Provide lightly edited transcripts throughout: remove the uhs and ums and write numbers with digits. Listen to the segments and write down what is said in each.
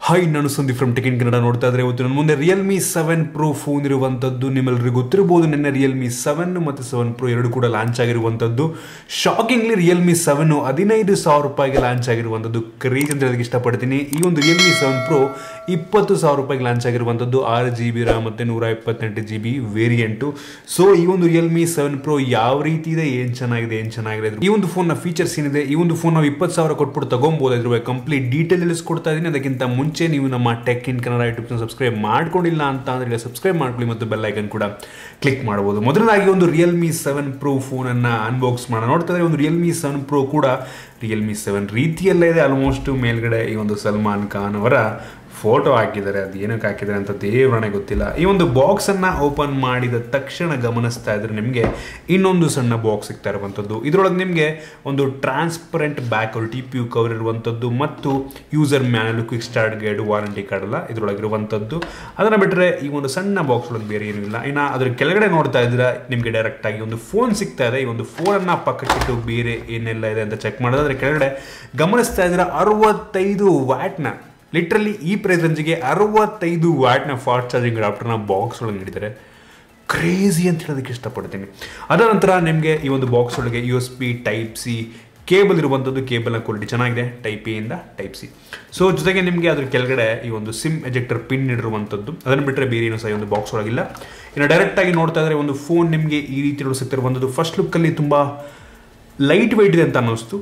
Hi ನಾನು Sandeep from tech in Kannada ನೋಡ್ತಾ ಇದ್ರೆ ಇವತ್ತು ನನ್ನ ಮುಂದೆ ರಿಯಲ್ಮಿ 7 Pro ಫೋನ್ ಇರುವಂಥದ್ದು. ನಿಮ್ಮೆಲ್ಲರಿಗೂ ಗೊತ್ತಿರಬಹುದು ನಿನ್ನೆ ರಿಯಲ್ಮಿ 7 ಮತ್ತು 7 Pro ಎರಡು ಕೂಡ ಲಾಂಚ್ ಆಗಿರುವಂಥದ್ದು. ಶಾಕಿಂಗ್ಲಿ ರಿಯಲ್ಮಿ 7 15,000 ರೂಪಾಯಿಗೆ ಲಾಂಚ್ ಆಗಿರುವಂಥದ್ದು. ಕ್ರೇಜ್ ಅಂತ ಹೇಳೋದಕ್ಕೆ ಇಷ್ಟಪಡ್ತೀನಿ. ಈ ಒಂದು ರಿಯಲ್ಮಿ 7 Pro 20,000 ರೂಪಾಯಿಗೆ ಲಾಂಚ್ ಆಗಿರುವಂಥದ್ದು. 6GB RAM ಮತ್ತು 128GB ವೇರಿಯಂಟು. ಸೊ ಈ ಒಂದು ರಿಯಲ್ಮಿ 7 Pro ಯಾವ ರೀತಿ ಇದೆ, ಏನು ಚೆನ್ನಾಗಿದೆ ಈ ಒಂದು ಫೋನ್ನ ಫೀಚರ್ಸ್ ಏನಿದೆ, ಈ ಒಂದು ಫೋನ್ ನಾವು 20,000 ಕೊಟ್ಬಿಟ್ಟು ತಗೊಬಹುದು. ಇದ್ರ ಕಂಪ್ಲೀಟ್ ಡೀಟೇಲ್ ತಿಳಿಸ್ಕೊಡ್ತಾ ಇದ್ದೀನಿ. ಅದಕ್ಕಿಂತ ಮುಂಚೆ ನೀವು ನಮ್ಮ tech in Kannada YouTube channel subscribe ಮಾಡ್ಕೊಂಡಿಲ್ಲ ಅಂತ ಅಂದ್ರೆ ಸಬ್ಸ್ಕ್ರೈಬ್ ಮಾಡ್ಕೊಳ್ಳಿ ಮತ್ತು ಬೆಲ್ ಐಕನ್ ಕೂಡ ಕ್ಲಿಕ್ ಮಾಡಬಹುದು. ಮೊದಲನಾಗಿ ಒಂದು ರಿಯಲ್ಮಿ 7 Pro ಫೋನ್ ಅನ್ನ ಅನ್ಬಾಕ್ಸ್ ಮಾಡೋಣ. ನೋಡ್ತಾ ಇದ್ರೆ ಒಂದು ರಿಯಲ್ಮಿ 7 Pro ಕೂಡ ರಿಯಲ್ಮಿ 7 ರೀತಿಯಲ್ಲೇ ಇದೆ. ಆಲ್ಮೋಸ್ಟ್ ಮೇಲ್ಗಡೆ ಈ ಒಂದು ಸಲ್ಮಾನ್ ಖಾನ್ ಅವರ ಫೋಟೋ ಹಾಕಿದ್ದಾರೆ. ಅದು ಏನಕ್ಕೆ ಹಾಕಿದ್ದಾರೆ ಅಂತ ದೇವರೇ ಗೊತ್ತಿಲ್ಲ. ಈ ಒಂದು ಬಾಕ್ಸ್ ಅನ್ನ ಓಪನ್ ಮಾಡಿದ ತಕ್ಷಣ ಗಮನಿಸ್ತಾ ಇದ್ರೆ ನಿಮಗೆ ಇನ್ನೊಂದು ಸಣ್ಣ ಬಾಕ್ಸ್ ಸಿಗ್ತಾ ಇರುವಂಥದ್ದು. ಇದರೊಳಗೆ ನಿಮಗೆ ಒಂದು transparent back cover, TPU cover ಇರುವಂಥದ್ದು ಮತ್ತು user manual, quick start guide, warranty card ಎಲ್ಲ ಇದರೊಳಗಿರುವಂಥದ್ದು. ಅದನ್ನು ಬಿಟ್ಟರೆ ಈ ಒಂದು ಸಣ್ಣ ಬಾಕ್ಸ್ ಒಳಗೆ ಬೇರೆ ಏನೂ ಇಲ್ಲ. ಇನ್ನು ಅದ್ರ ಕೆಳಗಡೆ ನೋಡ್ತಾ ಇದ್ರೆ ನಿಮಗೆ ಡೈರೆಕ್ಟ್ ಆಗಿ ಒಂದು ಫೋನ್ ಸಿಗ್ತಾ ಇದೆ. ಈ ಒಂದು ಫೋನನ್ನು ಪಕ್ಕಕ್ಕಿಟ್ಟು ಬೇರೆ ಏನೆಲ್ಲ ಇದೆ ಅಂತ ಚೆಕ್ ಮಾಡೋದು. ಅದರ ಕೆಳಗಡೆ ಗಮನಿಸ್ತಾ ಇದ್ರೆ 65 ವ್ಯಾಟ್ನ ಲಿಟ್ರಲಿ ಈ ಪ್ರೈಸ್ ರೇಂಜಿಗೆ 65 ವ್ಯಾಟ್ನ ಫಾಸ್ಟ್ ಚಾರ್ಜಿಂಗ್ ಅಡಾಪ್ಟರ್ನ ಬಾಕ್ಸ್ ಒಳಗೆ ನೀಡಿದ್ದಾರೆ. ಕ್ರೇಜಿ ಅಂತ ಹೇಳೋದಕ್ಕೆ ಇಷ್ಟಪಡ್ತೀನಿ. ಅದರ ನಂತರ ನಿಮಗೆ ಈ ಒಂದು ಬಾಕ್ಸ್ ಒಳಗೆ USB Type-C ಕೇಬಲ್ ಇರುವಂಥದ್ದು. ಕೇಬಲ್ನ ಕ್ವಾಲಿಟಿ ಚೆನ್ನಾಗಿದೆ, Type-A ಇಂದ Type-C. ಸೊ ಜೊತೆಗೆ ನಿಮಗೆ ಅದ್ರ ಕೆಳಗಡೆ ಈ ಒಂದು ಸಿಮ್ ಎಜೆಕ್ಟರ್ ಪಿನ್ ಇರುವಂಥದ್ದು. ಅದನ್ನು ಬಿಟ್ಟರೆ ಬೇರೆ ಏನೂ ಸಹ ಈ ಒಂದು ಬಾಕ್ಸ್ ಒಳಗಿಲ್ಲ. ಇನ್ನು ಡೈರೆಕ್ಟ್ ಆಗಿ ನೋಡ್ತಾ ಇದ್ರೆ ಒಂದು ಫೋನ್ ನಿಮಗೆ ಈ ರೀತಿ ಸಿಗ್ತಿರುವಂಥದ್ದು. ಫಸ್ಟ್ ಲುಕ್ಕಲ್ಲಿ ತುಂಬ ಲೈಟ್ ವೆಯ್ಟ್ ಇದೆ ಅಂತ ಅನ್ನಿಸ್ತು.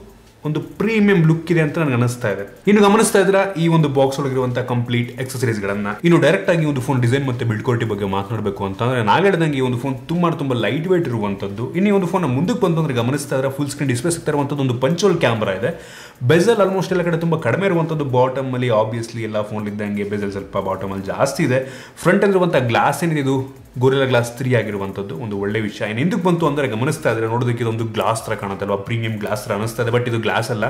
ಒಂದು ಪ್ರೀಮಿಯಂ ಲುಕ್ ಇದೆ ಅಂತ ನನಗೆ ಅನಿಸ್ತಾ ಇದೆ. ಇನ್ನು ಗಮನಿಸ್ತಾ ಇದ್ರೆ ಈ ಒಂದು ಬಾಕ್ಸ್ ಒಳಗಿರುವಂತಹ ಕಂಪ್ಲೀಟ್ ಎಕ್ಸೆಸರೀಸ್ಗಳನ್ನ. ಇನ್ನು ಡೈರೆಕ್ಟ್ ಆಗಿ ಒಂದು ಫೋನ್ ಡಿಸೈನ್ ಮತ್ತೆ ಬಿಲ್ಡ್ ಕ್ವಾಲಿಟಿ ಬಗ್ಗೆ ಮಾತನಾಡಬೇಕು ಅಂತಂದ್ರೆ ನಾನು ಹೇಳಿದಂಗೆ ಈ ಒಂದು ಫೋನ್ ತುಂಬಾ ಲೈಟ್ ವೇಟ್ ಇರುವಂತದ್ದು. ಇನ್ನು ಈ ಒಂದು ಫೋನ್ ಮುಂದಕ್ಕೆ ಬಂತು ಅಂದ್ರೆ ಗಮನಿಸ್ತಾ ಇದ್ರೆ ಫುಲ್ ಸ್ಕ್ರೀನ್ ಡಿಸ್ಪ್ಲೇ ಸಿಗ್ತಾ ಇರುವಂತದ್ದು. ಒಂದು ಪಂಚೋಲ್ ಕ್ಯಾಮ್ರಾ ಇದೆ. ಬೆಜಲ್ ಆಲ್ಮೋಸ್ಟ್ ಎಲ್ಲ ಕಡೆ ತುಂಬಾ ಕಡಿಮೆ ಇರುವಂತದ್ದು. ಬಾಟಮ್ ಅಲ್ಲಿ ಆಬ್ವಿಯಸ್ಲಿ ಎಲ್ಲ ಫೋನ್ ಇದ್ದಂಗೆ ಬೆಜಲ್ ಸ್ವಲ್ಪ ಬಾಟಮ್ ಅಲ್ಲಿ ಜಾಸ್ತಿ ಇದೆ. ಫ್ರಂಟ್ ಅಲ್ಲಿರುವಂತಹ ಗ್ಲಾಸ್ ಏನಿದೆ ಇದು ಗೊರಿಲ್ಲಾ ಗ್ಲಾಸ್ 3 ಆಗಿರುವಂಥದ್ದು. ಒಂದು ಒಳ್ಳೆ ವಿಷಯ. ಇನ್ನು ಹಿಂದಕ್ಕೆ ಬಂತು ಅಂದರೆ ಗಮನಿಸ್ತಾ ಇದ್ರೆ ನೋಡೋದಕ್ಕೆ ಇದೊಂದು ಗ್ಲಾಸ್ ಥರ ಕಾಣುತ್ತೆ ಅಲ್ವಾ, ಪ್ರೀಮಿಯಂ ಗ್ಲಾಸ್ ಥರ ಅನಿಸ್ತಾ ಇದೆ. ಬಟ್ ಇದು ಗ್ಲಾಸ್ ಅಲ್ಲ,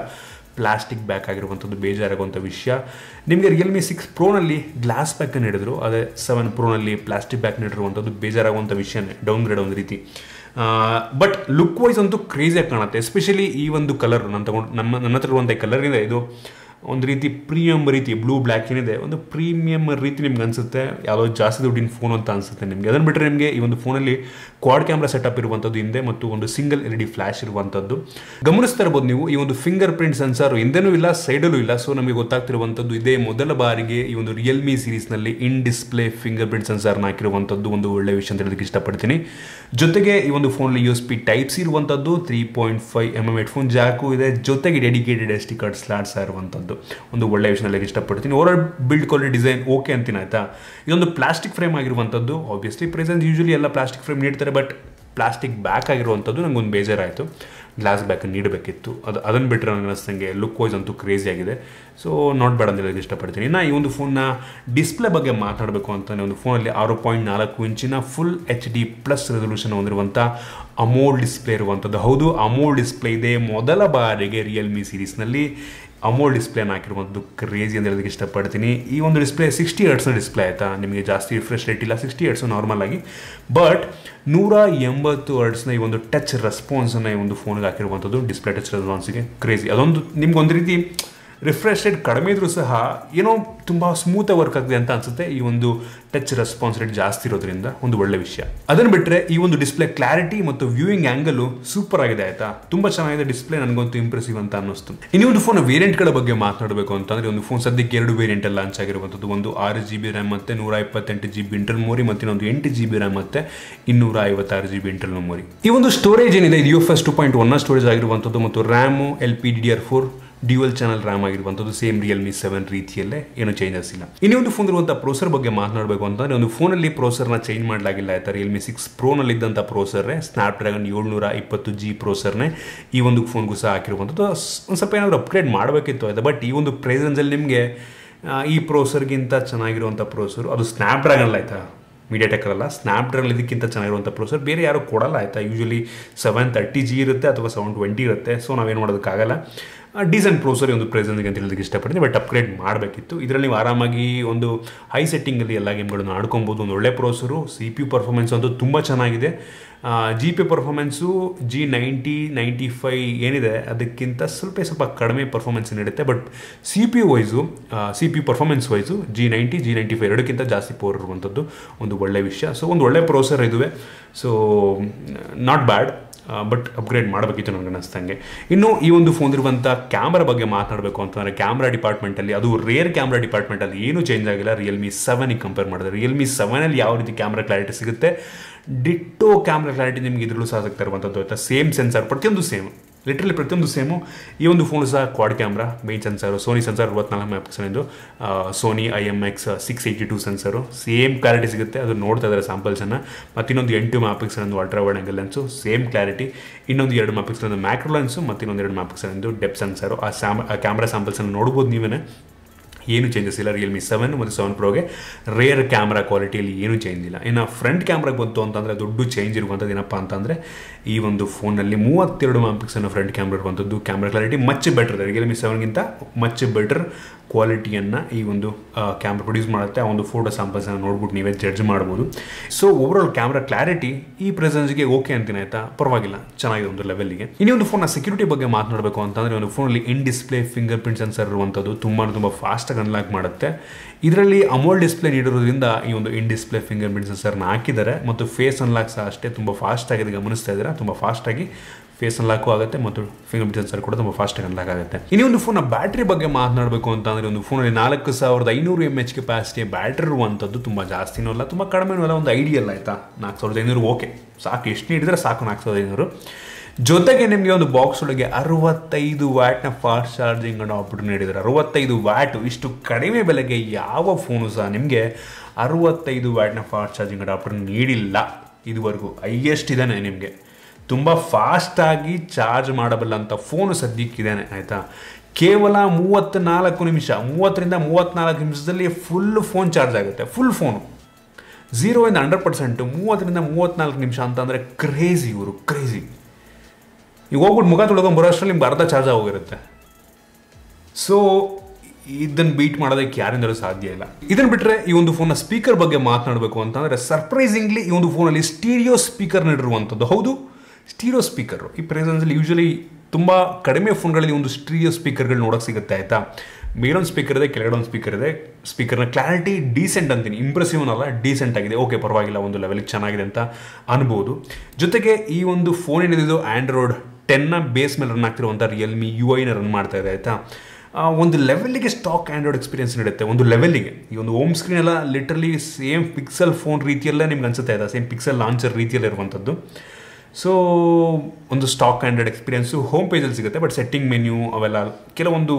ಪ್ಲಾಸ್ಟಿಕ್ ಬ್ಯಾಕ್ ಆಗಿರುವಂಥದ್ದು. ಬೇಜಾರಾಗುವಂಥ ವಿಷಯ. ನಿಮಗೆ ರಿಯಲ್ಮಿ 6 Proನಲ್ಲಿ ಗ್ಲಾಸ್ ಬ್ಯಾಕ್ ನೀಡಿದ್ರು, ಅದೇ 7 Proನಲ್ಲಿ ಪ್ಲಾಸ್ಟಿಕ್ ಬ್ಯಾಕ್ ನೀಡಿರುವಂಥದ್ದು ಬೇಜಾರಾಗುವಂಥ ವಿಷಯನೇ, ಡೌನ್ ಗ್ರೇಡ್ ಒಂದು ರೀತಿ. ಬಟ್ ಲುಕ್ ವೈಸ್ ಅಂತೂ ಕ್ರೇಜಿಯಾಗಿ ಕಾಣುತ್ತೆ. ಎಸ್ಪೆಷಲಿ ಈ ಒಂದು ಕಲರ್ ನನ್ನ ಹತ್ರ ಇರುವಂಥ ಕಲರ್ ಇದೆ. ಇದು ಒಂದು ರೀತಿ ಪ್ರೀಮಿಯಂ ರೀತಿ ಬ್ಲೂ ಬ್ಲ್ಯಾಕ್ ಏನಿದೆ, ಒಂದು ಪ್ರೀಮಿಯಂ ರೀತಿ ನಿಮ್ಗೆ ಅನಿಸುತ್ತೆ. ಯಾವುದೋ ಜಾಸ್ತಿ ದುಡ್ಡಿನ ಫೋನ್ ಅಂತ ಅನಿಸುತ್ತೆ ನಿಮಗೆ. ಅದನ್ನು ಬಿಟ್ಟರೆ ನಿಮಗೆ ಈ ಒಂದು ಫೋನಲ್ಲಿ ಕ್ವಾಡ್ ಕ್ಯಾಮ್ರಾ ಸೆಟಪ್ ಇರುವಂಥದ್ದು ಹಿಂದೆ ಮತ್ತು ಒಂದು ಸಿಂಗಲ್ LED ಫ್ಲಾಶ್ ಇರುವಂಥದ್ದು. ಗಮನಿಸ್ತಾ ಇರ್ಬೋದು ನೀವು, ಈ ಒಂದು ಫಿಂಗರ್ ಪ್ರಿಂಟ್ ಸೆನ್ಸಾರ್ ಹಿಂದೆನೂ ಇಲ್ಲ, ಸೈಡಲ್ಲೂ ಇಲ್ಲ. ಸೊ ನಮಗೆ ಗೊತ್ತಾಗ್ತಿರುವಂಥದ್ದು ಇದೇ ಮೊದಲ ಬಾರಿಗೆ ಈ ಒಂದು ರಿಯಲ್ಮಿ ಸೀರೀಸ್ನಲ್ಲಿ ಇನ್ ಡಿಸ್ಪ್ಲೇ ಫಿಂಗರ್ ಪ್ರಿಂಟ್ ಸೆನ್ಸಾರ್ನ ಹಾಕಿರುವಂಥದ್ದು. ಒಂದು ಒಳ್ಳೆ ವಿಷಯ ಅಂತ ಹೇಳೋದಕ್ಕೆ ಇಷ್ಟಪಡ್ತೀನಿ. ಜೊತೆಗೆ ಈ ಒಂದು ಫೋನಲ್ಲಿ USB Type-C ಇರುವಂಥದ್ದು. 3.5mm ಹೆಡ್ಫೋನ್ ಜಾಕು ಇದೆ. ಜೊತೆಗೆ ಡೆಡಿಕೇಟೆಡ್ SD ಕಾರ್ಡ್ ಸ್ಲಾಟ್ಸ್ ಇರುವಂಥದ್ದು. ಒಂದು ಒಳ್ಳೆ ವಿಷಯ ಹೇಳಕ್ಕೆ ಇಷ್ಟಪಡ್ತೀನಿ. Over build quality design okay ಅಂತೀನಿ, ಆಯ್ತಾ. ಇದೊಂದು ಪ್ಲಾಸ್ಟಿಕ್ ಫ್ರೇಮ್ ಆಗಿರುವಂಥದ್ದು. ಆಬ್ವಿಯಸ್ಲಿ ಪ್ರೆಸೆಂಟ್ ಯೂಶಲಿ ಎಲ್ಲ ಪ್ಲಾಸ್ಟಿಕ್ ಫ್ರೇಮ್ ನೀಡ್ತಾರೆ, ಬಟ್ ಪ್ಲಾಸ್ಟಿಕ್ ಬ್ಯಾಕ್ ಆಗಿರುವಂಥದ್ದು ನನಗೊಂದು ಬೇಜಾರಾಯಿತು. ಗ್ಲಾಸ್ ಬ್ಯಾಕ್ ನೀಡಬೇಕಿತ್ತು. ಅದನ್ನು ಬಿಟ್ಟರೆ ನನಗೆ ಅನಿಸ್ತಂಗೆ ಲುಕ್ ವೈಸ್ ಅಂತೂ ಕ್ರೇಜಿ ಆಗಿದೆ. ಸೊ ನಾಟ್ ಬ್ಯಾಡ್ ಅಂತ ಹೇಳಕ್ಕೆ ಇಷ್ಟಪಡ್ತೀನಿ. ಇನ್ನು ಈ ಒಂದು ಫೋನ್ನ ಡಿಸ್ಪ್ಲೇ ಬಗ್ಗೆ ಮಾತನಾಡಬೇಕು ಅಂತಲೇ ಒಂದು ಫೋನಲ್ಲಿ 6.4 ಇಂಚಿನ ಫುಲ್ HD+ ರೆಸೊಲ್ಯೂಷನ್ ಹೊಂದಿರುವಂಥ AMOLED ಡಿಸ್ಪ್ಲೇ ಇರುವಂಥದ್ದು. ಹೌದು, AMOLED ಡಿಸ್ಪ್ಲೇ ಇದೆ. ಮೊದಲ ಬಾರಿಗೆ ರಿಯಲ್ಮಿ ಸೀರೀಸ್ನಲ್ಲಿ AMOLED ಡಿಸ್ಪ್ಲೇನ ಹಾಕಿರುವಂಥದ್ದು ಕ್ರೇಜಿ ಅಂತ ಹೇಳೋದಕ್ಕೆ ಇಷ್ಟಪಡ್ತೀನಿ. ಈ ಒಂದು ಡಿಸ್ಪ್ಲೇ 60 Hz ಡಿಸ್ಪ್ಲೇ, ಆಯಿತಾ. ನಿಮಗೆ ಜಾಸ್ತಿ ರಿಫ್ರೆಶ್ ರೇಟ್ ಇಲ್ಲ, 60 Hz ನಾರ್ಮಲ್ ಆಗಿ. ಬಟ್ 180 Hz ಈ ಒಂದು ಟಚ್ ರೆಸ್ಪಾನ್ಸನ್ನು ಈ ಒಂದು ಫೋನ್ಗೆ ಹಾಕಿರುವಂಥದ್ದು. ಡಿಸ್ಪ್ಲೇ ಟಚ್ ರೆಸ್ಪಾನ್ಸ್ಗೆ ಕ್ರೇಜಿ. ಅದೊಂದು ನಿಮ್ಗೊಂದು ರೀತಿ ರಿಫ್ರೆಶ್ ರೇಟ್ ಕಡಿಮೆ ಇದ್ರೂ ಸಹ ಏನೋ ತುಂಬ ಸ್ಮೂತಾಗಿ ವರ್ಕ್ ಆಗ್ತದೆ ಅಂತ ಅನ್ಸುತ್ತೆ. ಈ ಒಂದು ಟಚ್ ರೆಸ್ಪಾನ್ಸ್ ರೇಟ್ ಜಾಸ್ತಿ ಇರೋದ್ರಿಂದ ಒಂದು ಒಳ್ಳೆ ವಿಷಯ. ಅದನ್ನು ಬಿಟ್ಟರೆ ಈ ಒಂದು ಡಿಸ್ಪ್ಲೇ ಕ್ಲಾರಿಟಿ ಮತ್ತು ವ್ಯೂಯಿಂಗ್ ಆ್ಯಂಗಲು ಸೂಪರ್ ಆಗಿದೆ, ಆಯಿತಾ. ತುಂಬ ಚೆನ್ನಾಗಿದೆ ಡಿಸ್ಪ್ಲೇ. ನನಗಂತೂ ಇಂಪ್ರೆಸಿವ್ ಅಂತ ಅನ್ನಿಸ್ತು. ಇನ್ನೂ ಒಂದು ಫೋನ್ ವೇರಿಯಂಟ್ಗಳ ಬಗ್ಗೆ ಮಾತನಾಡಬೇಕು ಅಂತಂದರೆ ಒಂದು ಫೋನ್ ಸದ್ಯಕ್ಕೆ 2 ವೇರಿಯಂಟ್ ಲಾಂಚ್ ಆಗಿರುವಂಥದ್ದು. ಒಂದು 6GB RAM ಮತ್ತು 128GB ಇಂಟರ್ನಲ್ ಮೆಮೊರಿ, ಮತ್ತು ಇನ್ನೊಂದು 8GB RAM ಮತ್ತು 256GB ಇಂಟರ್ನಲ್ ಮೆಮೊರಿ. ಈ ಒಂದು ಸ್ಟೋರೇಜ್ ಏನಿದೆ ಇದು UFS 2.1 ಸ್ಟೋರೇಜ್ ಆಗಿರುವಂಥದ್ದು ಮತ್ತು RAM LPDDR4 dual channel RAM ಆಗಿರುವಂಥದ್ದು. ಸೇಮ್ ರಿಯಲ್ಮಿ 7 ರೀತಿಯಲ್ಲೇ ಏನು ಚೇಂಜಸ್ ಇಲ್ಲ. ಇನ್ನೂ ಒಂದು ಫೋನ್ ಇರುವಂಥ ಪ್ರೋಸರ್ ಬಗ್ಗೆ ಮಾತನಾಡಬೇಕು ಅಂತಂದರೆ ಒಂದು ಫೋನಲ್ಲಿ ಪ್ರೋಸರ್ನ ಚೇಂಜ್ ಮಾಡಲಾಗಿಲ್ಲ, ಆಯಿತಾ. ರಿಯಲ್ಮಿ 6 Proನಲ್ಲಿದ್ದಂಥ ಪ್ರೋಸರ್ನೇ Snapdragon 720G ಪ್ರೋಸರ್ನೇ ಈ ಒಂದು ಫೋನ್ಗೂ ಸಹ ಹಾಕಿರುವಂಥದ್ದು. ಒಂದು ಸ್ವಲ್ಪ ಏನಾದರೂ ಅಪ್ಗ್ರೇಡ್ ಮಾಡಬೇಕಿತ್ತು, ಆಯಿತಾ. ಬಟ್ ಈ ಒಂದು ಪ್ರೈಸ್ ರೇಂಜಲ್ಲಿ ನಿಮಗೆ ಈ ಪ್ರೋಸರ್ಗಿಂತ ಚೆನ್ನಾಗಿರುವಂಥ ಪ್ರೋಸರು ಅದು Snapdragon, ಆಯಿತಾ. ಮೀಡಿಯಾಟೆಕ್ ಅಲ್ಲ, Snapdragon ಇದಕ್ಕಿಂತ ಚೆನ್ನಾಗಿರುವಂಥ ಪ್ರೋಸರ್ ಬೇರೆ ಯಾರು ಕೊಡಲ್ಲ, ಆಯಿತಾ. ಯೂಶಲಿ 730G ಇರುತ್ತೆ ಅಥವಾ 720 ಇರುತ್ತೆ. ಸೊ ನಾವೇನು ಮಾಡೋದಕ್ಕಾಗಲ್ಲ. ಡೀಸೆಂಟ್ ಪ್ರೋಸರ್ ಒಂದು ಪ್ರೆಸೆನ್ಸ್ಗೆ ಅಂತ ಹೇಳೋದಕ್ಕೆ ಇಷ್ಟಪಡ್ತೀನಿ. ಬಟ್ ಅಪ್ಗ್ರೇಡ್ ಮಾಡಬೇಕಿತ್ತು. ಇದರಲ್ಲಿ ನೀವು ಆರಾಮಾಗಿ ಒಂದು ಹೈ ಸೆಟ್ಟಿಂಗಲ್ಲಿ ಎಲ್ಲ ಗೇಮ್ಗಳನ್ನು ಆಡ್ಕೊಬೋದು. ಒಂದು ಒಳ್ಳೆ ಪ್ರೋಸರು. CPU ಪರ್ಫಾರ್ಮೆನ್ಸ್ ಅಂತೂ ತುಂಬ ಚೆನ್ನಾಗಿದೆ. GPU ಪರ್ಫಾರ್ಮೆನ್ಸು G90-95 ಏನಿದೆ ಅದಕ್ಕಿಂತ ಸ್ವಲ್ಪ ಕಡಿಮೆ ಪರ್ಫಾರ್ಮೆನ್ಸ್ ನೀಡುತ್ತೆ. But C P U performance wise G90-G95 ಎರಡಕ್ಕಿಂತ ಜಾಸ್ತಿ ಪವರ್ ಇರುವಂಥದ್ದು ಒಂದು ಒಳ್ಳೆ ವಿಷಯ. ಸೊ ಒಂದು ಒಳ್ಳೆ ಪ್ರೊಸೆಸರ್ ಇದುವೆ. So not bad, but upgrade ಮಾಡಬೇಕಿತ್ತು ನನಗೆ ಅನ್ನಿಸ್ತಂಗೆ. ಇನ್ನು ಈ ಒಂದು ಫೋನ್ ಇರುವಂಥ ಕ್ಯಾಮ್ರಾ ಬಗ್ಗೆ ಮಾತನಾಡಬೇಕು ಅಂತಂದರೆ ಕ್ಯಾಮ್ರಾ ಡಿಪಾರ್ಟ್ಮೆಂಟಲ್ಲಿ, ಅದು ರೇರ್ ಕ್ಯಾಮ್ರಾ ಡಿಪಾರ್ಟ್ಮೆಂಟಲ್ಲಿ ಏನೂ ಚೇಂಜ್ ಆಗಿಲ್ಲ ರಿಯಲ್ಮಿ 7ಗೆ ಕಂಪೇರ್ ಮಾಡಿದ್ರೆ. ರಿಯಲ್ಮಿ 7ಅಲ್ಲಿ ಯಾವ ರೀತಿ ಕ್ಯಾಮ್ರಾ ಕ್ಲಾರಿಟಿ ಸಿಗುತ್ತೆ, ಡಿಟ್ಟೋ ಕ್ಯಾಮ್ರಾ ಕ್ಲಾರಿಟಿ ನಿಮಗೆ ಇದರಲ್ಲೂ ಸಹ ಸಿಗ್ತಾ ಇರುವಂಥದ್ದು ಆಯಿತಾ. ಸೇಮ್ ಸೆನ್ಸರ್, ಪ್ರತಿಯೊಂದು ಸೇಮ್, ಲಿಟ್ರಲಿ ಪ್ರತಿಯೊಂದು ಸೇಮು. ಈ ಒಂದು ಫೋನು ಸಹ quad camera, main sensor Sony sensor 64 megapixel ಎಂದು, Sony IMX682 sensor, same clarity ಸಿಗುತ್ತೆ. ಅದು ನೋಡ್ತಾ ಇದ್ದಾರೆ ಸ್ಯಾಂಪಲ್ಸನ್ನು. ಮತ್ತು ಇನ್ನೊಂದು 8 ಮೆಗಾಪಿಕ್ಸೆಲ್ ಒಂದು ultra wide angle lens, same clarity. ಇನ್ನೊಂದು 2 ಮೆಗಾಪಿಕ್ಸೆಲ್ ಒಂದು ಮ್ಯಾಕ್ರೋ ಲೆನ್ಸು ಮತ್ತು ಇನ್ನೊಂದು 2 ಮೆಗಾಪಿಕ್ಸೆಲ್ ಒಂದು ಡೆಪ್ ಸೆನ್ಸರು. ಆ ಕ್ಯಾಮ್ರಾ ಸ್ಯಾಂಪಲ್ಸನ್ನು ನೋಡ್ಬೋದು ನೀವೇ. ಏನು ಚೇಂಜಸ್ ಇಲ್ಲ ರಿಯಲ್ಮಿ 7 ಮತ್ತು 7 ಪ್ರೋಗೆ. ರೇರ್ ಕ್ಯಾಮ್ರಾ ಕ್ವಾಲಿಟಿಯಲ್ಲಿ ಏನೂ ಚೇಂಜ್ ಇಲ್ಲ. ಇನ್ನು ಫ್ರಂಟ್ ಕ್ಯಾಮ್ರಾಗೆ ಬಂತು ಅಂತಂದರೆ ದೊಡ್ಡ ಚೇಂಜ್ ಇರುವಂಥದ್ದು ಏನಪ್ಪ ಅಂತಂದರೆ ಈ ಒಂದು ಫೋನಲ್ಲಿ 32 ಮೆಗಾಪಿಕ್ಸೆಲ್ ಫ್ರಂಟ್ ಕ್ಯಾಮ್ರಾ ಇರುವಂಥದ್ದು. ಕ್ಯಾಮ್ರಾ ಕ್ಲಾರಿಟಿ ಮಚ್ ಬೆಟರ್ ಇದೆ, ರಿಯಲ್ಮಿ 7ಗಿಂತ ಮಚ್ ಬೆಟರ್ ಕ್ವಾಲಿಟಿಯನ್ನು ಈ ಒಂದು ಕ್ಯಾಮ್ರಾ ಪ್ರೊಡ್ಯೂಸ್ ಮಾಡುತ್ತೆ. ಆ ಒಂದು ಫೋಟೋ ಸ್ಯಾಂಪಲ್ಸನ್ನು ನೋಡ್ಬಿಟ್ಟು ನೀವೇ ಜಡ್ಜ್ ಮಾಡ್ಬೋದು. ಸೊ ಓವರಾಲ್ ಕ್ಯಾಮ್ರಾ ಕ್ಲಾರಿಟಿ ಈ ಪ್ರೆಸೆನ್ಸ್ಗೆ ಓಕೆ ಅಂತೀನಿ ಆಯಿತಾ, ಪರವಾಗಿಲ್ಲ, ಚೆನ್ನಾಗಿದೆ ಒಂದು ಲೆವೆಲ್ಗೆ. ಇನ್ನೊಂದು ಫೋನ್ನ ಸೆಕ್ಯೂರಿಟಿ ಬಗ್ಗೆ ಮಾತನಾಡಬೇಕು ಅಂತಂದರೆ ಒಂದು ಫೋನಲ್ಲಿ ಇನ್ ಡಿಸ್ಪ್ಲೇ ಫಿಂಗರ್ ಪ್ರಿಂಟ್ ಸೆನ್ಸರ್ ಇರುವಂಥದ್ದು ತುಂಬ ಫಾಸ್ಟಾಗಿ ಅನ್ಲಾಕ್ ಮಾಡುತ್ತೆ. ಇದರಲ್ಲಿ ಅಮೋಲ್ಡ್ ಡಿಸ್ಪ್ಲೇ ನೀಡಿರೋದ್ರಿಂದ ಈ ಒಂದು ಇನ್ ಡಿಸ್ಪ್ಲೇ ಫಿಂಗರ್ ಪ್ರಿಂಟ್ ಸೆನ್ಸರ್ನ ಹಾಕಿದ್ದಾರೆ. ಮತ್ತು ಫೇಸ್ ಅನ್ಲಾಕ್ ಸಹ ಅಷ್ಟೇ ತುಂಬ ಫಾಸ್ಟ್ ಆಗಿದೆ, ಗಮನಿಸ್ತಾ ಇದ್ದೀರಾ, ತುಂಬ ಫಾಸ್ಟಾಗಿ ಫೇಸ್ ಅನ್ಲಾಕು ಆಗುತ್ತೆ ಮತ್ತು ಫಿಂಗರ್ ಪ್ರಿಂಟ್ ಸೆನ್ಸರ್ ಕೂಡ ತುಂಬ ಫಾಸ್ಟಾಗಿ ಅನ್ಲಾಕ್ ಆಗುತ್ತೆ. ಇನ್ನೊಂದು ಫೋನ್ನ ಬ್ಯಾಟ್ರಿ ಬಗ್ಗೆ ಮಾತನಾಡಬೇಕು ಅಂತಂದರೆ ಒಂದು ಫೋನಲ್ಲಿ 4500 mAh ಕೆಪಾಸಿಟಿ ಬ್ಯಾಟ್ರಿ ಇರುವಂಥದ್ದು. ತುಂಬ ಜಾಸ್ತಿನೂ ಅಲ್ಲ, ತುಂಬ ಕಡಿಮೆನೂ ಅಲ್ಲ, ಒಂದು ಐಡಿಯಲ್ ಆಯಿತಾ. 4500 ಓಕೆ ಸಾಕು, ಎಷ್ಟು ನೀಡಿದರೆ ಸಾಕು 4500. ಜೊತೆಗೆ ನಿಮಗೆ ಒಂದು ಬಾಕ್ಸ್ ಒಳಗೆ 65 ವ್ಯಾಟ್ನ ಫಾಸ್ಟ್ ಚಾರ್ಜಿಂಗ್ ಅಡಾಪ್ಟರ್ ನೀಡಿದ್ದಾರೆ. 65 ವ್ಯಾಟು, ಇಷ್ಟು ಕಡಿಮೆ ಬೆಲೆಗೆ ಯಾವ ಫೋನು ಸಹ ನಿಮಗೆ 65 ವ್ಯಾಟ್ನ ಫಾಸ್ಟ್ ಚಾರ್ಜಿಂಗ್ ಅಡಾಪ್ಟರ್ ನೀಡಿಲ್ಲ ಇದುವರೆಗೂ. ಹೈಯೆಸ್ಟ್ ಇದ್ದಾನೆ ನಿಮಗೆ, ತುಂಬ ಫಾಸ್ಟಾಗಿ ಚಾರ್ಜ್ ಮಾಡಬಲ್ಲಂಥ ಫೋನು ಸದ್ಯಕ್ಕಿದ್ದಾನೆ ಆಯಿತಾ. ಕೇವಲ 34 ನಿಮಿಷ, 30ರಿಂದ 34 ನಿಮಿಷದಲ್ಲಿ ಫುಲ್ ಫೋನ್ ಚಾರ್ಜ್ ಆಗುತ್ತೆ. ಫುಲ್ ಫೋನು 0ಇಂದ 100%, 30ರಿಂದ 34 ನಿಮಿಷ ಅಂತಂದರೆ ಕ್ರೇಜಿ. ಇವರು ಕ್ರೇಜಿ. ಈಗ ಹೋಗ್ಬಿಟ್ಟು ಮುಖ ತೊಳ್ಕೊಂಡು ಬರೋ ಅಷ್ಟರಲ್ಲಿ ನಿಮ್ಗೆ ಅರ್ಧ ಚಾರ್ಜ್ ಆಗೋಗಿರುತ್ತೆ. ಸೊ ಇದನ್ನು ಬೀಟ್ ಮಾಡೋದಕ್ಕೆ ಯಾರಿಂದಲೂ ಸಾಧ್ಯ ಇಲ್ಲ. ಇದನ್ನು ಬಿಟ್ಟರೆ ಈ ಒಂದು ಫೋನ್ನ ಸ್ಪೀಕರ್ ಬಗ್ಗೆ ಮಾತನಾಡಬೇಕು ಅಂತಂದರೆ ಸರ್ಪ್ರೈಸಿಂಗ್ಲಿ ಈ ಒಂದು ಫೋನಲ್ಲಿ ಸ್ಟೀರಿಯೋ ಸ್ಪೀಕರ್ ನೀಡಿರುವಂಥದ್ದು. ಹೌದು, ಸ್ಟೀರಿಯೋ ಸ್ಪೀಕರು ಈ ಪ್ರೆಸೆನ್ಸಲ್ಲಿ ಯೂಶಲಿ ತುಂಬ ಕಡಿಮೆ ಫೋನ್ಗಳಲ್ಲಿ ಒಂದು ಸ್ಟೀರಿಯೋ ಸ್ಪೀಕರ್ಗಳು ನೋಡೋಕೆ ಸಿಗುತ್ತೆ ಆಯಿತಾ. ಮೇಲೊಂದು ಸ್ಪೀಕರ್ ಇದೆ, ಕೆಳಗಡೆ ಒಂದು ಸ್ಪೀಕರ್ ಇದೆ. ಸ್ಪೀಕರ್ನ ಕ್ಲಾರಿಟಿ ಡೀಸೆಂಟ್ ಅಂತೀನಿ, ಇಂಪ್ರೆಸಿವ್ ಅಲ್ಲ, ಡೀಸೆಂಟ್ ಆಗಿದೆ. ಓಕೆ, ಪರವಾಗಿಲ್ಲ, ಒಂದು ಲೆವೆಲಿಗೆ ಚೆನ್ನಾಗಿದೆ ಅಂತ ಅನ್ಬೋದು. ಜೊತೆಗೆ ಈ ಒಂದು ಫೋನ್ ಏನಿದೆ ಆಂಡ್ರಾಯ್ಡ್ 10ನ ಬೇಸ್ ಮೇಲೆ ರನ್ ಆಗ್ತಿರುವಂಥ ರಿಯಲ್ಮಿ UI ರನ್ ಮಾಡ್ತಾ ಇದೆ ಆಯಿತಾ. ಒಂದು ಲೆವೆಲ್ಲಿಗೆ ಸ್ಟಾಕ್ ಆಂಡ್ರಾಯ್ಡ್ ಎಕ್ಸ್ಪೀರಿಯನ್ಸ್ ನೀಡುತ್ತೆ. ಒಂದು ಲೆವೆಲ್ಲಿಗೆ ಈ ಒಂದು ಹೋಮ್ ಸ್ಕ್ರೀನ್ ಎಲ್ಲ ಲಿಟ್ರಲಿ ಸೇಮ್ ಪಿಕ್ಸೆಲ್ ಫೋನ್ ರೀತಿಯಲ್ಲೇ ನಿಮ್ಗೆ ಅನ್ಸುತ್ತೆ ಆಯಿತಾ, ಸೇಮ್ ಪಿಕ್ಸೆಲ್ ಲಾಂಚರ್ ರೀತಿಯಲ್ಲೇ ಇರುವಂಥದ್ದು. ಸೊ ಒಂದು ಸ್ಟಾಕ್ ಆ್ಯಂಡ್ರಾಯ್ಡ್ ಎಕ್ಸ್ಪೀರಿಯನ್ಸು ಹೋಮ್ ಪೇಜಲ್ಲಿ ಸಿಗುತ್ತೆ. ಬಟ್ ಸೆಟ್ಟಿಂಗ್ ಮೆನ್ಯೂ ಅವೆಲ್ಲ ಕೆಲವೊಂದು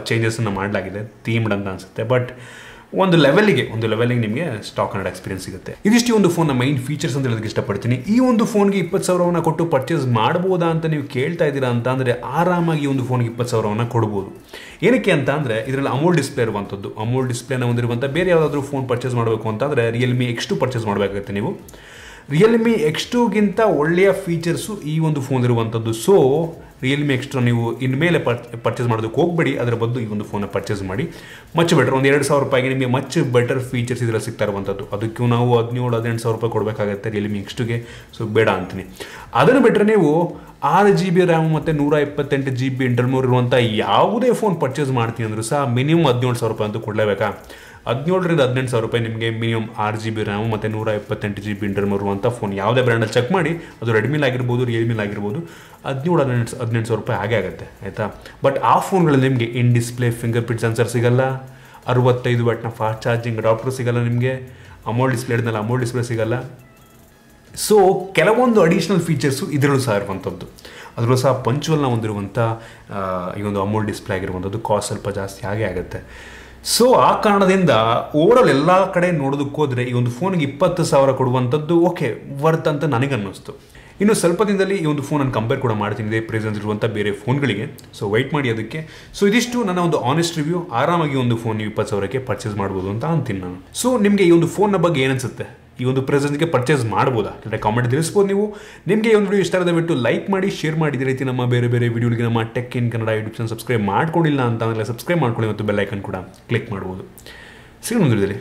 ಚೇಂಜಸನ್ನು ಮಾಡಲಾಗಿದೆ, ಥೀಮ್ಡ್ ಅಂತ ಅನಿಸುತ್ತೆ. ಬಟ್ ಒಂದು ಲೆವೆಲಿಗೆ ನಿಮಗೆ ಸ್ಟಾಕ್ ಆ್ಯಂಡ್ರಾಯ್ಡ್ ಎಕ್ಸ್ಪೀರಿಯನ್ಸ್ ಸಿಗುತ್ತೆ. ಇದಿಷ್ಟು ಒಂದು ಫೋನ್ನ ಮೈನ್ ಫೀಚರ್ಸ್ ಅಂತ ಹೇಳೋದಕ್ಕೆ ಇಷ್ಟಪಡ್ತೀನಿ. ಈ ಒಂದು ಫೋನ್ಗೆ 20,000 ಕೊಟ್ಟು ಪರ್ಚೇಸ್ ಮಾಡ್ಬೋದಾ ಅಂತ ನೀವು ಕೇಳ್ತಾ ಇದ್ದೀರಾ ಅಂತ ಅಂದರೆ ಆರಾಮಾಗಿ ಒಂದು ಫೋನ್ಗೆ 20,000 ಕೊಡ್ಬೋದು. ಏನಕ್ಕೆ ಅಂತ ಅಂದರೆ ಇದರಲ್ಲಿ ಅಮೋಲ್ಡ್ ಡಿಸ್ಪ್ಲೇ ಇರುವಂಥದ್ದು. ಅಮೋಲ್ಡ್ ಡಿಸ್ಪ್ಲೇನ ಹೊಂದಿರುವಂಥ ಬೇರೆ ಯಾವುದಾದ್ರೂ ಫೋನ್ ಪರ್ಚೇಸ್ ಮಾಡಬೇಕು ಅಂತಂದರೆ ರಿಯಲ್ಮಿ X2 ಪರ್ಚೇಸ್ ಮಾಡಬೇಕಾಗುತ್ತೆ ನೀವು. ರಿಯಲ್ಮಿ X2ಗಿಂತ ಒಳ್ಳೆಯ ಫೀಚರ್ಸು ಈ ಒಂದು ಫೋನ್ ಇರುವಂಥದ್ದು. ಸೊ ರಿಯಲ್ಮಿ X2 ನೀವು ಇನ್ಮೇಲೆ ಪರ್ಚೇಸ್ ಮಾಡೋದಕ್ಕೆ ಹೋಗಬೇಡಿ, ಅದರ ಬದಲು ಈ ಒಂದು ಫೋನ್ನ ಪರ್ಚೇಸ್ ಮಾಡಿ. ಮಚ್ ಬೆಟರ್, ಒಂದು 2,000 ರೂಪಾಯಿಗೆ ನಿಮಗೆ ಮಚ್ ಬೆಟರ್ ಫೀಚರ್ಸ್ ಇದರಲ್ಲಿ ಸಿಗ್ತಾ ಇರುವಂಥದ್ದು. ಅದಕ್ಕೂ ನಾವು 17,000-18,000 ರೂಪಾಯಿ ಕೊಡಬೇಕಾಗುತ್ತೆ ರಿಯಲ್ಮಿ X2ಗೆ. ಸೊ ಬೇಡ ಅಂತೀನಿ. ಅದನ್ನು ಬಿಟ್ಟರೆ ನೀವು 6GB ರ್ಯಾಮ್ ಮತ್ತು 128GB ಇಂಟರ್ನಲ್ ಇರುವಂಥ ಯಾವುದೇ ಫೋನ್ ಪರ್ಚೇಸ್ ಮಾಡ್ತೀನಿ ಅಂದರೂ ಸಹ ಮಿನಿಮಮ್ 17,000 ರೂಪಾಯಿ ಅಂತೂ ಕೊಡಲೇಬೇಕಾ. 17,000ರಿಂದ 18,000 ರೂಪಾಯಿ ನಿಮಗೆ ಮಿನಿಮಮ್ 6GB ರ್ಯಾಮ್ ಮತ್ತು 128GB ಇಂಟರ್ನಲ್ ಇರುವಂಥ ಫೋನ್ ಯಾವುದೇ ಬ್ರ್ಯಾಂಡಲ್ಲಿ ಚೆಕ್ ಮಾಡಿ, ಅದು ರೆಡ್ಮಿಲ್ ಆಗಿರ್ಬೋದು, ರಿಯಲ್ಮಿಲ್ ಆಗಿರ್ಬೋದು, 17,000-18,000 ರೂಪಾಯಿ ಹಾಗೆ ಆಗುತ್ತೆ ಆಯಿತಾ. ಬಟ್ ಆ ಫೋನ್ಗಳಲ್ಲಿ ನಿಮಗೆ ಇನ್ ಡಿಸ್ಪ್ಲೇ ಫಿಂಗರ್ ಪ್ರಿಂಟ್ ಸೆನ್ಸರ್ ಸಿಗಲ್ಲ, 65 ವ್ಯಾಟ್ನ ಫಾಸ್ಟ್ ಚಾರ್ಜಿಂಗ್ ಅಡಾಪ್ಟರ್ ಸಿಗಲ್ಲ ನಿಮಗೆ, ಅಮೋಲ್ಡ್ ಡಿಸ್ಪ್ಲೇ ಇದ್ಮೇಲೆ ಅಮೋಲ್ಡ್ ಡಿಸ್ಪ್ಲೇ ಸಿಗಲ್ಲ. ಸೊ ಕೆಲವೊಂದು ಅಡಿಷ್ನಲ್ ಫೀಚರ್ಸು ಇದರಲ್ಲೂ ಸಹ ಇರುವಂಥದ್ದು. ಅದರಲ್ಲೂ ಸಹ ಪಂಚುವಲ್ನ ಹೊಂದಿರುವಂಥ ಈ ಒಂದು ಅಮೋಲ್ಡ್ ಡಿಸ್ಪ್ಲೇ ಆಗಿರುವಂಥದ್ದು ಕಾಸ್ಟ್ ಸ್ವಲ್ಪ ಜಾಸ್ತಿ ಹಾಗೆ ಆಗುತ್ತೆ. ಸೊ ಆ ಕಾರಣದಿಂದ ಓವರಾಲ್ ಎಲ್ಲ ಕಡೆ ನೋಡೋದಕ್ಕೆ ಹೋದರೆ ಈ ಒಂದು ಫೋನಿಗೆ 20,000 ಕೊಡುವಂಥದ್ದು ಓಕೆ ವರ್ತ್ ಅಂತ ನನಗನ್ನಿಸ್ತು. ಇನ್ನು ಸ್ವಲ್ಪ ದಿನದಲ್ಲಿ ಈ ಒಂದು ಫೋನನ್ನು ಕಂಪೇರ್ ಕೂಡ ಮಾಡ್ತೀನಿ ಇದೇ ಪ್ರೆಸೆನ್ಸ್ ಇರುವಂಥ ಬೇರೆ ಫೋನ್ಗಳಿಗೆ. ಸೊ ವೆಯ್ಟ್ ಮಾಡಿ ಅದಕ್ಕೆ. ಸೊ ಇದಿಷ್ಟು ನನ್ನ ಒಂದು ಆನೆಸ್ಟ್ ರಿವ್ಯೂ. ಆರಾಮಾಗಿ ಒಂದು ಫೋನ್ 20,000ಕ್ಕೆ ಪರ್ಚೇಸ್ ಮಾಡ್ಬೋದು ಅಂತ ಅಂತೀನಿ ನಾನು. ಸೊ ನಿಮಗೆ ಈ ಒಂದು ಫೋನ್ನ ಬಗ್ಗೆ ಏನನ್ಸುತ್ತೆ, ಈ ಒಂದು ಪ್ರೆಸೆನ್ಸ್ಗೆ ಪರ್ಚೇಸ್ ಮಾಡ್ಬೋದಾ ಅಂದರೆ ಕಾಮೆಂಟ್ ತಿಳಿಸ್ಬೋದು ನೀವು. ನಿಮಗೆ ಈ ಒಂದು ವಿಡಿಯೋ ಇಷ್ಟ ಆದ ಬಿಟ್ಟು ಲೈಕ್ ಮಾಡಿ, ಶೇರ್ ಮಾಡಿ. ಇದೇ ರೀತಿ ನಮ್ಮ ಬೇರೆ ಬೇರೆ ವಿಡಿಯೋಗಳಿಗೆ ನಮ್ಮ tech in Kannada YouTube channel subscribe ಮಾಡ್ಕೊಂಡಿಲ್ಲ ಅಂತ ಅಂದರೆ ಸಬ್ಸ್ಕ್ರೈಬ್ ಮಾಡ್ಕೊಳ್ಳಿ ಮತ್ತು ಬೆಲ್ ಐಕನ್ ಕೂಡ ಕ್ಲಿಕ್ ಮಾಡ್ಬೋದು. ಸಿಗೋಣ ಮುಂದಿನ ವಿಡಿಯೋದಲ್ಲಿ.